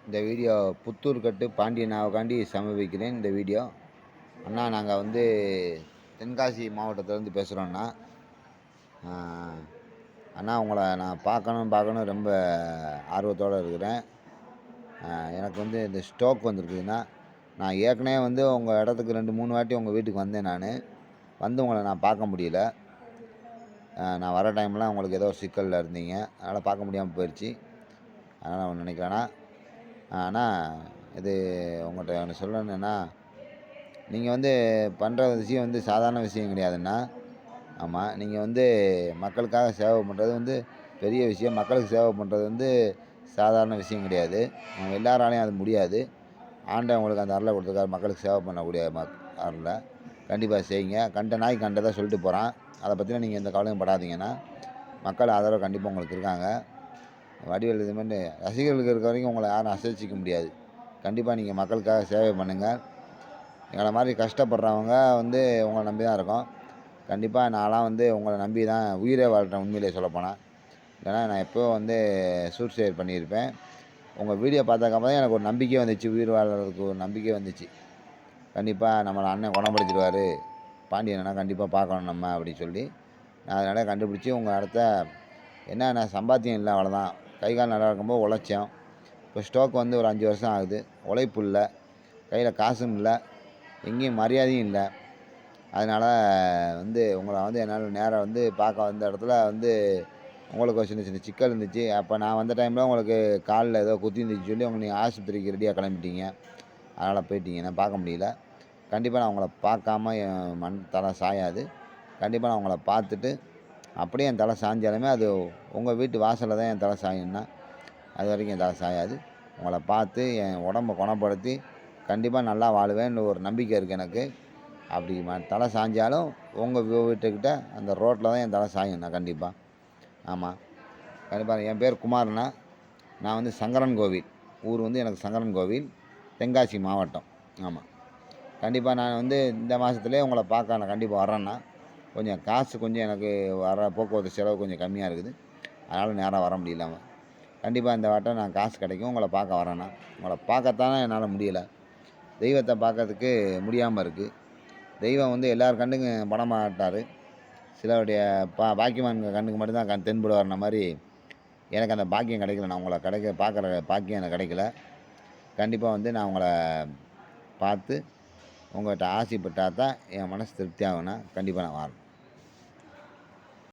இந்த வீடியோ புத்தூர் கட்டு பாண்டியனாவுக்காண்டி சமர்ப்பிக்கிறேன். இந்த வீடியோ அண்ணா, நாங்கள் வந்து தென்காசி மாவட்டத்திலேருந்து பேசுகிறோண்ணா. அண்ணா, உங்களை நான் பார்க்கணும் ரொம்ப ஆர்வத்தோடு இருக்கிறேன். எனக்கு வந்து இந்த ஸ்ட்ரோக் வந்திருக்குதுண்ணா. நான் ஏற்கனவே வந்து உங்கள் இடத்துக்கு 2, 3 வாட்டி உங்கள் வீட்டுக்கு வந்தேன். வந்து உங்களை நான் பார்க்க முடியல. நான் வர டைம்லாம் உங்களுக்கு ஏதோ சிக்கலில் இருந்தீங்க, அதனால் பார்க்க முடியாமல் போயிடுச்சு. அதனால் ஒன்று நினைக்கிறேன்னா, ஆனால் இது உங்கள்கிட்ட ஒன்று சொல்லணுன்னா, நீங்கள் வந்து பண்ணுற விஷயம் வந்து சாதாரண விஷயம் கிடையாதுண்ணா. ஆமாம், நீங்கள் வந்து மக்களுக்காக சேவை பண்ணுறது வந்து பெரிய விஷயம். மக்களுக்கு சேவை பண்ணுறது வந்து சாதாரண விஷயம் கிடையாது. நம்ம எல்லாராலையும் அது முடியாது. ஆண்டவன் உங்களுக்கு அந்த அருளை கொடுத்துருக்காரு, மக்களுக்கு சேவை பண்ணக்கூடிய அருளை. கண்டிப்பாக செய்யுங்க. கண்ட நாய் கண்டதை சொல்லிட்டு போகிறான். அதை பற்றின நீங்கள் எந்த கவலையும் படாதீங்கன்னா, மக்கள் ஆதரவு கண்டிப்பாக உங்களுக்கு இருக்காங்க. வடிவேலு இது மாதிரி ரசிகர்களுக்கு இருக்க வரைக்கும் உங்களை யாரும் அசைச்சிக்க முடியாது. கண்டிப்பாக நீங்கள் மக்களுக்காக சேவை பண்ணுங்கள். எங்களை மாதிரி கஷ்டப்படுறவங்க வந்து உங்களை நம்பி தான் இருக்கோம். கண்டிப்பாக நான்லாம் வந்து உங்களை நம்பி தான் உயிரே வாழ்கிறேன், உண்மையிலே சொல்லப்போனால். இல்லைனா நான் எப்போயோ வந்து சூசைட் பண்ணியிருப்பேன். உங்கள் வீடியோ பார்த்ததுக்கப்புறம் தான் எனக்கு ஒரு நம்பிக்கை வந்துச்சு, உயிர் வாழ்கிறதுக்கு ஒரு நம்பிக்கை வந்துச்சு. கண்டிப்பாக நம்மளை அண்ணன் குணப்படுத்திடுவார், பாண்டியனா கண்டிப்பாக பார்க்கணும் நம்ம அப்படின்னு சொல்லி நான் அதனால் கண்டுபிடிச்சி உங்கள் இடத்த என்ன சம்பாத்தியம் இல்லை, அவ்வளோதான். கை கால் நல்லா இருக்கும்போது உழைச்சோம். இப்போ ஸ்ட்ரோக் வந்து ஒரு 5 வருஷம் ஆகுது. உழைப்பு இல்லை, கையில் காசும் இல்லை, எங்கேயும் மரியாதையும் இல்லை. அதனால் வந்து உங்களை வந்து என்னால் நேராக வந்து பார்க்க வந்த இடத்துல வந்து உங்களுக்கு ஒரு சின்ன சின்ன சிக்கல் இருந்துச்சு. அப்போ நான் வந்த டைமில் உங்களுக்கு காலில் ஏதோ குத்தி இருந்துச்சு சொல்லி நீங்கள் ஆஸ்பத்திரிக்கு ரெடியாக கிளம்பிட்டீங்க. அதனால் போயிட்டீங்க, நான் பார்க்க முடியல. கண்டிப்பாக நான் உங்களை பார்க்காம என் தலை சாயாது. கண்டிப்பாக நான் உங்களை பார்த்துட்டு அப்படியே என் தலை சாஞ்சாலுமே அது உங்கள் வீட்டு வாசலில் தான் என் தலை சாயும்னா, அது வரைக்கும் என் தலை சாயாது. உங்களை பார்த்து என் உடம்பை குணப்படுத்தி கண்டிப்பாக நல்லா வாழுவேன்னு ஒரு நம்பிக்கை இருக்குது எனக்கு. அப்படி தலை சாஞ்சாலும் உங்கள் வீட்டுக்கிட்ட அந்த ரோட்டில் தான் என் தலை சாயும்ண்ணா, கண்டிப்பாக. ஆமாம், கண்டிப்பாக. என் பேர் குமார்ண்ணா. நான் வந்து சங்கரன் கோவில், ஊர் வந்து எனக்கு சங்கரன் கோவில், தென்காசி மாவட்டம். ஆமாம், கண்டிப்பாக நான் வந்து இந்த மாதத்துலேயே உங்களை பார்க்க நான் கண்டிப்பாக வரேண்ணா. கொஞ்சம் காசு கொஞ்சம் எனக்கு வர போக்குவரத்து செலவு கொஞ்சம் கம்மியாக இருக்குது, அதனால் நேராக வர முடியல. கண்டிப்பாக இந்த வாட்டம் நான் காசு கிடைக்கும் உங்களை பார்க்க வரேண்ணா. உங்களை பார்க்கத்தானே என்னால் முடியலை, தெய்வத்தை பார்க்கறதுக்கு முடியாமல் இருக்குது. தெய்வம் வந்து எல்லார் கண்ணுக்கும் பட மாட்டார், சிலருடைய பாக்கியவான் கண்ணுக்கு மட்டும்தான் தென்படுவார்ன மாதிரி எனக்கு அந்த பாக்கியம் கிடைக்கல. நான் உங்களை பார்க்குற பாக்கியம் எனக்கு கிடைக்கல. கண்டிப்பாக வந்து நான் உங்களை பார்த்து உங்கள்கிட்ட ஆசைப்பட்டால் தான் என் மனசு திருப்தி ஆகும்னா கண்டிப்பாக நான் வரேன்.